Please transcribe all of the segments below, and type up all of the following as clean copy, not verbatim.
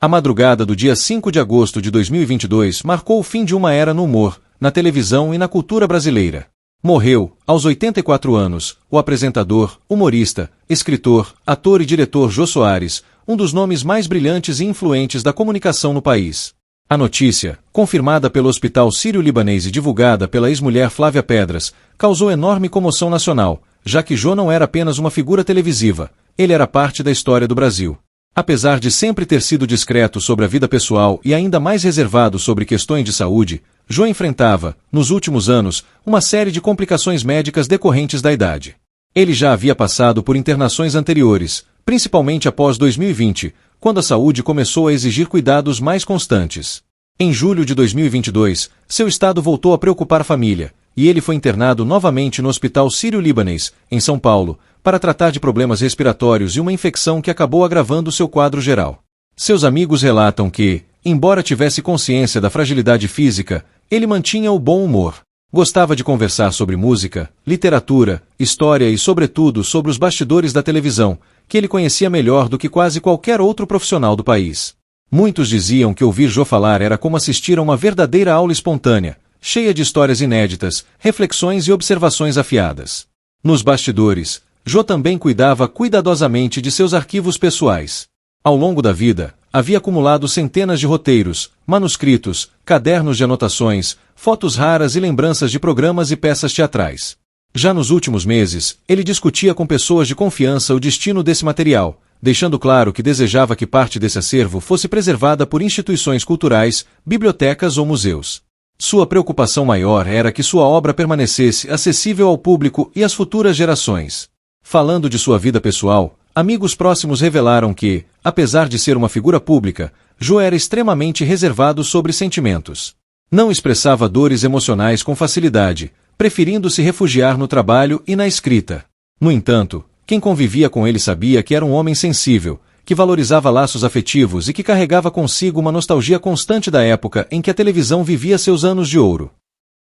A madrugada do dia 5 de agosto de 2022 marcou o fim de uma era no humor, na televisão e na cultura brasileira. Morreu, aos 84 anos, o apresentador, humorista, escritor, ator e diretor Jô Soares, um dos nomes mais brilhantes e influentes da comunicação no país. A notícia, confirmada pelo Hospital Sírio-Libanês e divulgada pela ex-mulher Flávia Pedras, causou enorme comoção nacional, já que Jô não era apenas uma figura televisiva, ele era parte da história do Brasil. Apesar de sempre ter sido discreto sobre a vida pessoal e ainda mais reservado sobre questões de saúde, Jô enfrentava, nos últimos anos, uma série de complicações médicas decorrentes da idade. Ele já havia passado por internações anteriores, principalmente após 2020, quando a saúde começou a exigir cuidados mais constantes. Em julho de 2022, seu estado voltou a preocupar a família, e ele foi internado novamente no Hospital Sírio-Libanês, em São Paulo, para tratar de problemas respiratórios e uma infecção que acabou agravando seu quadro geral. Seus amigos relatam que, embora tivesse consciência da fragilidade física, ele mantinha o bom humor. Gostava de conversar sobre música, literatura, história e, sobretudo, sobre os bastidores da televisão, que ele conhecia melhor do que quase qualquer outro profissional do país. Muitos diziam que ouvir Jô falar era como assistir a uma verdadeira aula espontânea, cheia de histórias inéditas, reflexões e observações afiadas. Nos bastidores, Jô também cuidava cuidadosamente de seus arquivos pessoais. Ao longo da vida, havia acumulado centenas de roteiros, manuscritos, cadernos de anotações, fotos raras e lembranças de programas e peças teatrais. Já nos últimos meses, ele discutia com pessoas de confiança o destino desse material, deixando claro que desejava que parte desse acervo fosse preservada por instituições culturais, bibliotecas ou museus. Sua preocupação maior era que sua obra permanecesse acessível ao público e às futuras gerações. Falando de sua vida pessoal, amigos próximos revelaram que, apesar de ser uma figura pública, Jô era extremamente reservado sobre sentimentos. Não expressava dores emocionais com facilidade, preferindo se refugiar no trabalho e na escrita. No entanto, quem convivia com ele sabia que era um homem sensível, que valorizava laços afetivos e que carregava consigo uma nostalgia constante da época em que a televisão vivia seus anos de ouro.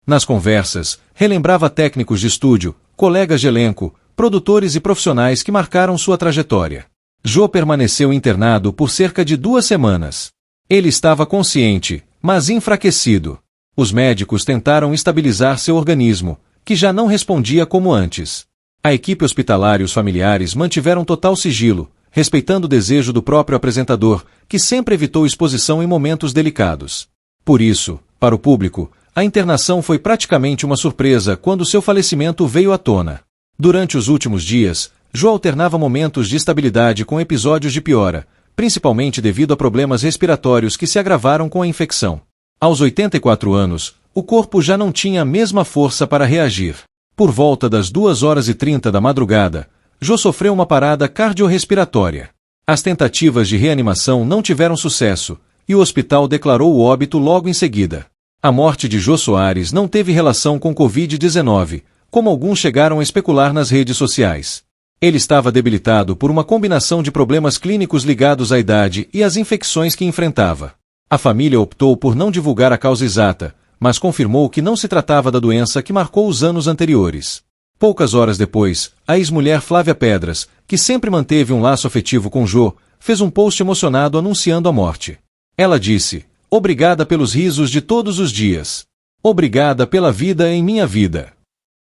Nas conversas, relembrava técnicos de estúdio, colegas de elenco, produtores e profissionais que marcaram sua trajetória. Jô permaneceu internado por cerca de 2 semanas. Ele estava consciente, mas enfraquecido. Os médicos tentaram estabilizar seu organismo, que já não respondia como antes. A equipe hospitalar e os familiares mantiveram total sigilo, respeitando o desejo do próprio apresentador, que sempre evitou exposição em momentos delicados. Por isso, para o público, a internação foi praticamente uma surpresa quando seu falecimento veio à tona. Durante os últimos dias, Jô alternava momentos de estabilidade com episódios de piora, principalmente devido a problemas respiratórios que se agravaram com a infecção. Aos 84 anos, o corpo já não tinha a mesma força para reagir. Por volta das 2h30 da madrugada, Jô sofreu uma parada cardiorrespiratória. As tentativas de reanimação não tiveram sucesso, e o hospital declarou o óbito logo em seguida. A morte de Jô Soares não teve relação com Covid-19, como alguns chegaram a especular nas redes sociais. Ele estava debilitado por uma combinação de problemas clínicos ligados à idade e às infecções que enfrentava. A família optou por não divulgar a causa exata, mas confirmou que não se tratava da doença que marcou os anos anteriores. Poucas horas depois, a ex-mulher Flávia Pedras, que sempre manteve um laço afetivo com Jô, fez um post emocionado anunciando a morte. Ela disse: "Obrigada pelos risos de todos os dias. Obrigada pela vida em minha vida."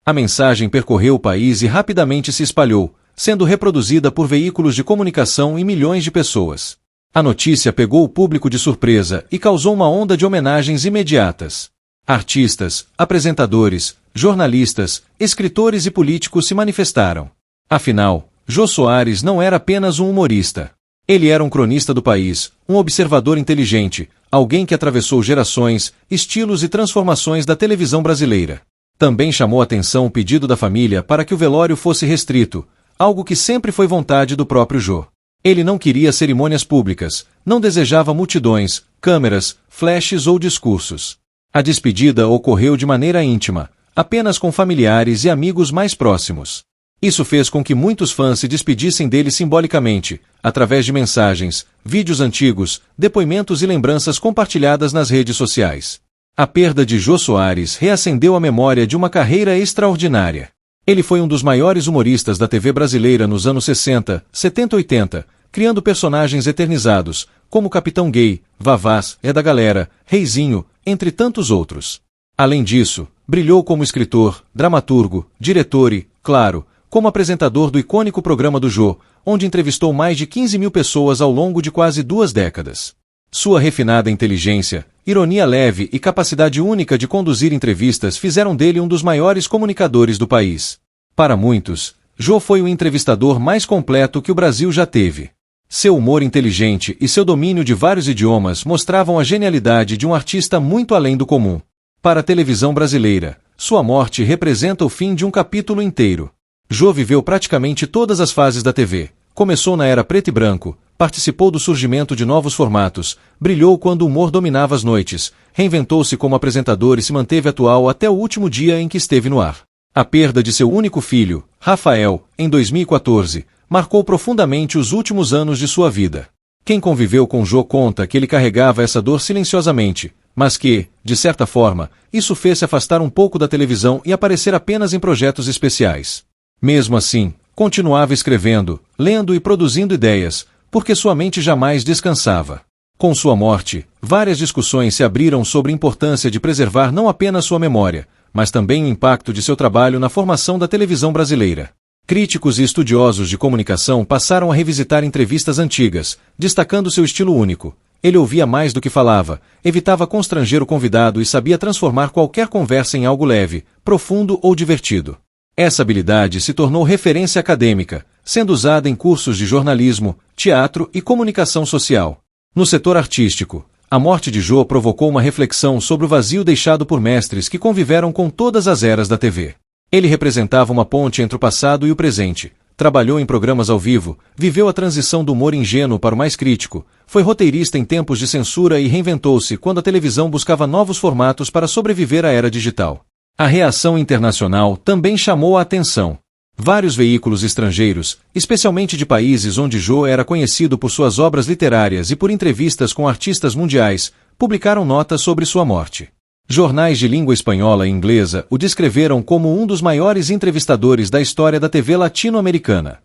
A mensagem percorreu o país e rapidamente se espalhou, sendo reproduzida por veículos de comunicação e milhões de pessoas. A notícia pegou o público de surpresa e causou uma onda de homenagens imediatas. Artistas, apresentadores, jornalistas, escritores e políticos se manifestaram. Afinal, Jô Soares não era apenas um humorista. Ele era um cronista do país, um observador inteligente, alguém que atravessou gerações, estilos e transformações da televisão brasileira. Também chamou atenção o pedido da família para que o velório fosse restrito, algo que sempre foi vontade do próprio Jô. Ele não queria cerimônias públicas, não desejava multidões, câmeras, flashes ou discursos. A despedida ocorreu de maneira íntima, apenas com familiares e amigos mais próximos. Isso fez com que muitos fãs se despedissem dele simbolicamente, através de mensagens, vídeos antigos, depoimentos e lembranças compartilhadas nas redes sociais. A perda de Jô Soares reacendeu a memória de uma carreira extraordinária. Ele foi um dos maiores humoristas da TV brasileira nos anos 60, 70 e 80, criando personagens eternizados, como Capitão Gay, Vavás, É da Galera, Reizinho, entre tantos outros. Além disso, brilhou como escritor, dramaturgo, diretor e, claro, como apresentador do icônico programa do Jô, onde entrevistou mais de 15 mil pessoas ao longo de quase 2 décadas. Sua refinada inteligência, ironia leve e capacidade única de conduzir entrevistas fizeram dele um dos maiores comunicadores do país. Para muitos, Jô foi o entrevistador mais completo que o Brasil já teve. Seu humor inteligente e seu domínio de vários idiomas mostravam a genialidade de um artista muito além do comum. Para a televisão brasileira, sua morte representa o fim de um capítulo inteiro. Jô viveu praticamente todas as fases da TV. Começou na era preto e branco, participou do surgimento de novos formatos, brilhou quando o humor dominava as noites, reinventou-se como apresentador e se manteve atual até o último dia em que esteve no ar. A perda de seu único filho, Rafael, em 2014, marcou profundamente os últimos anos de sua vida. Quem conviveu com Jô conta que ele carregava essa dor silenciosamente, mas que, de certa forma, isso fez se afastar um pouco da televisão e aparecer apenas em projetos especiais. Mesmo assim, continuava escrevendo, lendo e produzindo ideias, porque sua mente jamais descansava. Com sua morte, várias discussões se abriram sobre a importância de preservar não apenas sua memória, mas também o impacto de seu trabalho na formação da televisão brasileira. Críticos e estudiosos de comunicação passaram a revisitar entrevistas antigas, destacando seu estilo único. Ele ouvia mais do que falava, evitava constranger o convidado e sabia transformar qualquer conversa em algo leve, profundo ou divertido. Essa habilidade se tornou referência acadêmica, sendo usada em cursos de jornalismo, teatro e comunicação social. No setor artístico, a morte de Jô provocou uma reflexão sobre o vazio deixado por mestres que conviveram com todas as eras da TV. Ele representava uma ponte entre o passado e o presente, trabalhou em programas ao vivo, viveu a transição do humor ingênuo para o mais crítico, foi roteirista em tempos de censura e reinventou-se quando a televisão buscava novos formatos para sobreviver à era digital. A reação internacional também chamou a atenção. Vários veículos estrangeiros, especialmente de países onde Jô era conhecido por suas obras literárias e por entrevistas com artistas mundiais, publicaram notas sobre sua morte. Jornais de língua espanhola e inglesa o descreveram como um dos maiores entrevistadores da história da TV latino-americana.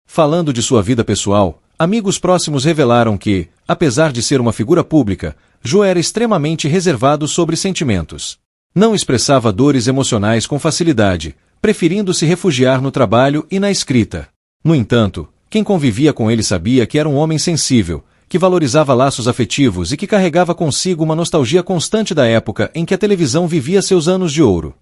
Falando de sua vida pessoal, amigos próximos revelaram que, apesar de ser uma figura pública, Jô era extremamente reservado sobre sentimentos. Não expressava dores emocionais com facilidade, preferindo se refugiar no trabalho e na escrita. No entanto, quem convivia com ele sabia que era um homem sensível, que valorizava laços afetivos e que carregava consigo uma nostalgia constante da época em que a televisão vivia seus anos de ouro.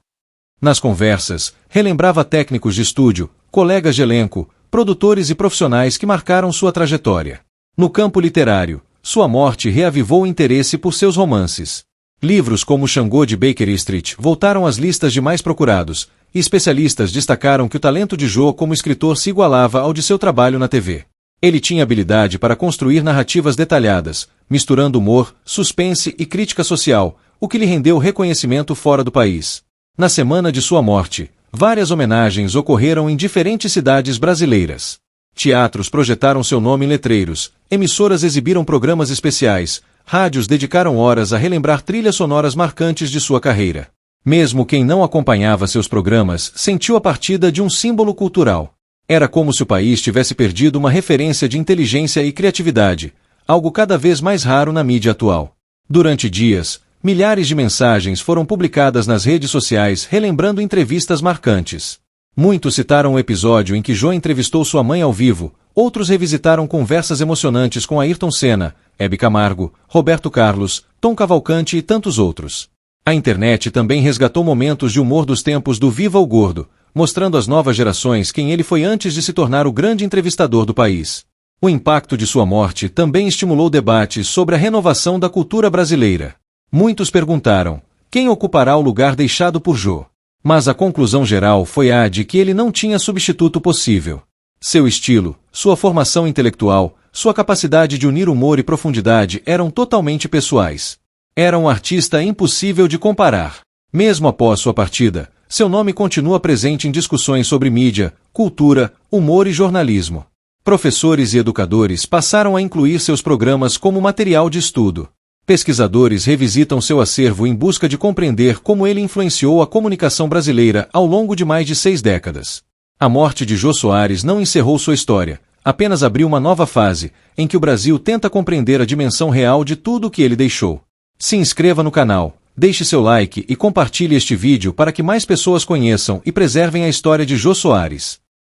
Nas conversas, relembrava técnicos de estúdio, colegas de elenco, produtores e profissionais que marcaram sua trajetória. No campo literário, sua morte reavivou o interesse por seus romances. Livros como Xangô de Baker Street voltaram às listas de mais procurados, e especialistas destacaram que o talento de Jô como escritor se igualava ao de seu trabalho na TV. Ele tinha habilidade para construir narrativas detalhadas, misturando humor, suspense e crítica social, o que lhe rendeu reconhecimento fora do país. Na semana de sua morte, várias homenagens ocorreram em diferentes cidades brasileiras. Teatros projetaram seu nome em letreiros, emissoras exibiram programas especiais, rádios dedicaram horas a relembrar trilhas sonoras marcantes de sua carreira. Mesmo quem não acompanhava seus programas sentiu a partida de um símbolo cultural. Era como se o país tivesse perdido uma referência de inteligência e criatividade, algo cada vez mais raro na mídia atual. Durante dias, milhares de mensagens foram publicadas nas redes sociais relembrando entrevistas marcantes. Muitos citaram o episódio em que Jô entrevistou sua mãe ao vivo, outros revisitaram conversas emocionantes com Ayrton Senna, Hebe Camargo, Roberto Carlos, Tom Cavalcante e tantos outros. A internet também resgatou momentos de humor dos tempos do Viva o Gordo, mostrando às novas gerações quem ele foi antes de se tornar o grande entrevistador do país. O impacto de sua morte também estimulou debates sobre a renovação da cultura brasileira. Muitos perguntaram, quem ocupará o lugar deixado por Jô? Mas a conclusão geral foi a de que ele não tinha substituto possível. Seu estilo, sua formação intelectual, sua capacidade de unir humor e profundidade eram totalmente pessoais. Era um artista impossível de comparar. Mesmo após sua partida, seu nome continua presente em discussões sobre mídia, cultura, humor e jornalismo. Professores e educadores passaram a incluir seus programas como material de estudo. Pesquisadores revisitam seu acervo em busca de compreender como ele influenciou a comunicação brasileira ao longo de mais de 6 décadas. A morte de Jô Soares não encerrou sua história, apenas abriu uma nova fase, em que o Brasil tenta compreender a dimensão real de tudo o que ele deixou. Se inscreva no canal, deixe seu like e compartilhe este vídeo para que mais pessoas conheçam e preservem a história de Jô Soares.